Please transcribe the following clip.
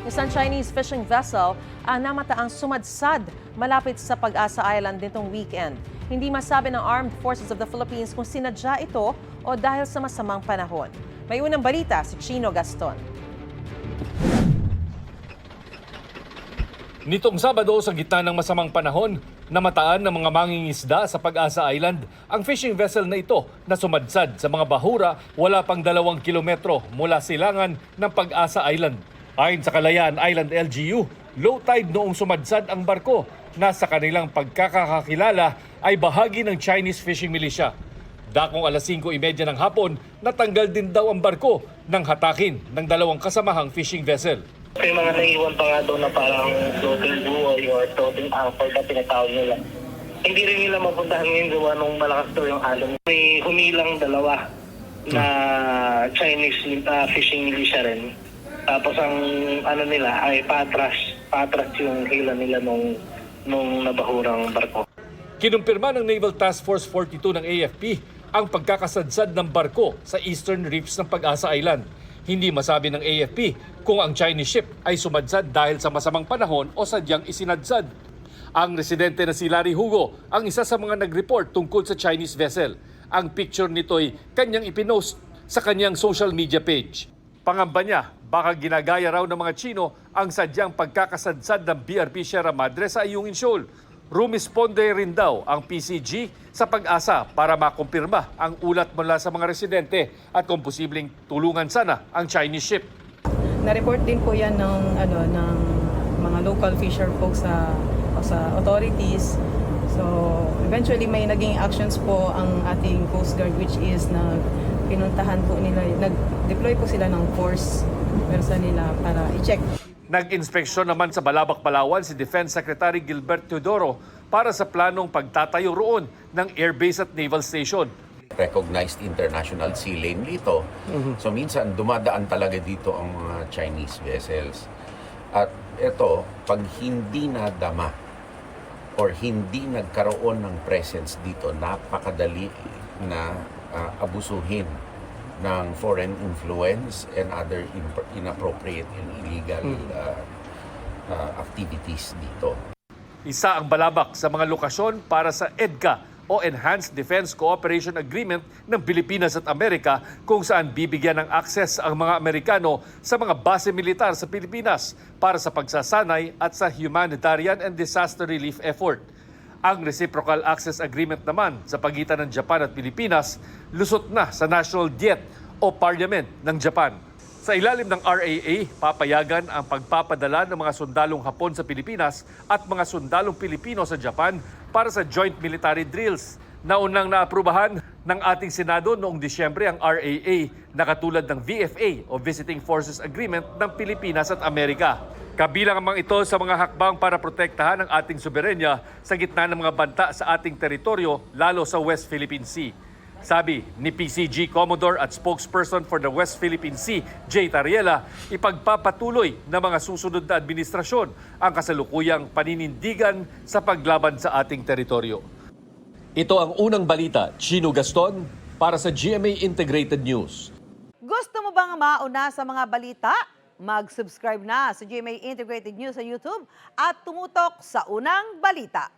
Isang Chinese fishing vessel ang namataang sumadsad malapit sa Pag-asa Island nitong weekend. Hindi masabi ng Armed Forces of the Philippines kung sinadya ito o dahil sa masamang panahon. May unang balita si Chino Gaston. Nitong Sabado sa gitna ng masamang panahon, namataan ng mga mangingisda sa Pag-asa Island ang fishing vessel na ito na sumadsad sa mga bahura wala pang 2 kilometro mula silangan ng Pag-asa Island. Ayon sa Kalayaan Island LGU, low tide noong sumadsad ang barko na sa kanilang pagkakakilala ay bahagi ng Chinese fishing militia. Dakong alas 5:30 ng hapon, natanggal din daw ang barko nang hatakin ng 2 kasamahang fishing vessel. May mga naiwan pa nga doon na parang floating buoy or floating anchor na tinatawag nila. Hindi rin nila mapuntahan ngayon gawa nung malakas daw yung alon. May humilang 2 na Chinese fishing militia rin. Tapos ang ano nila ay patras yung hila nila nung nabahurang barko. Kinumpirma ng Naval Task Force 42 ng AFP ang pagkakasadsad ng barko sa eastern reefs ng Pag-asa Island. Hindi masabi ng AFP kung ang Chinese ship ay sumadsad dahil sa masamang panahon o sadyang isinadsad. Ang residente na si Larry Hugo ang isa sa mga nag-report tungkol sa Chinese vessel. Ang picture nito'y kanyang ipinost sa kanyang social media page. Pangamba niya, baka ginagaya raw ng mga Chino ang sadyang pagkakasadsad ng BRP Sierra Madre sa Ayungin Shoal. Rumisponde rin daw ang PCG sa Pag-asa para makumpirma ang ulat mula sa mga residente at kung posibleng tulungan sana ang Chinese ship. Na-report din po yan ng mga local fisher folks sa authorities. So eventually may naging actions po ang ating Coast Guard, which is pinuntahan po nila, nag-deploy po sila ng force sa nila para i-check. Nag-inspeksyon naman sa Balabac, Palawan si Defense Secretary Gilbert Teodoro para sa planong pagtatayo roon ng airbase at naval station. Recognized international sea lane dito. So minsan dumadaan talaga dito ang mga Chinese vessels. At ito, pag hindi nadama or hindi nagkaroon ng presence dito, napakadali na abusuhin ng foreign influence and other inappropriate and illegal activities dito. Isa ang Balabac sa mga lokasyon para sa EDCA o Enhanced Defense Cooperation Agreement ng Pilipinas at Amerika kung saan bibigyan ng access ang mga Amerikano sa mga base militar sa Pilipinas para sa pagsasanay at sa humanitarian and disaster relief effort. Ang Reciprocal Access Agreement naman sa pagitan ng Japan at Pilipinas lusot na sa National Diet o Parliament ng Japan. Sa ilalim ng RAA, papayagan ang pagpapadala ng mga sundalong Hapon sa Pilipinas at mga sundalong Pilipino sa Japan para sa joint military drills. Naunang naaprubahan ng ating Senado noong Disyembre ang RAA na katulad ng VFA o Visiting Forces Agreement ng Pilipinas at Amerika. Kabilang ang ito sa mga hakbang para protektahan ang ating soberenya sa gitna ng mga banta sa ating teritoryo, lalo sa West Philippine Sea. Sabi ni PCG Commodore at spokesperson for the West Philippine Sea, Jay Tariela, ipagpapatuloy ng mga susunod na administrasyon ang kasalukuyang paninindigan sa paglaban sa ating teritoryo. Ito ang unang balita, Chino Gaston, para sa GMA Integrated News. Gusto mo bang mauna sa mga balita? Mag-subscribe na sa GMA Integrated News sa YouTube at tumutok sa unang balita.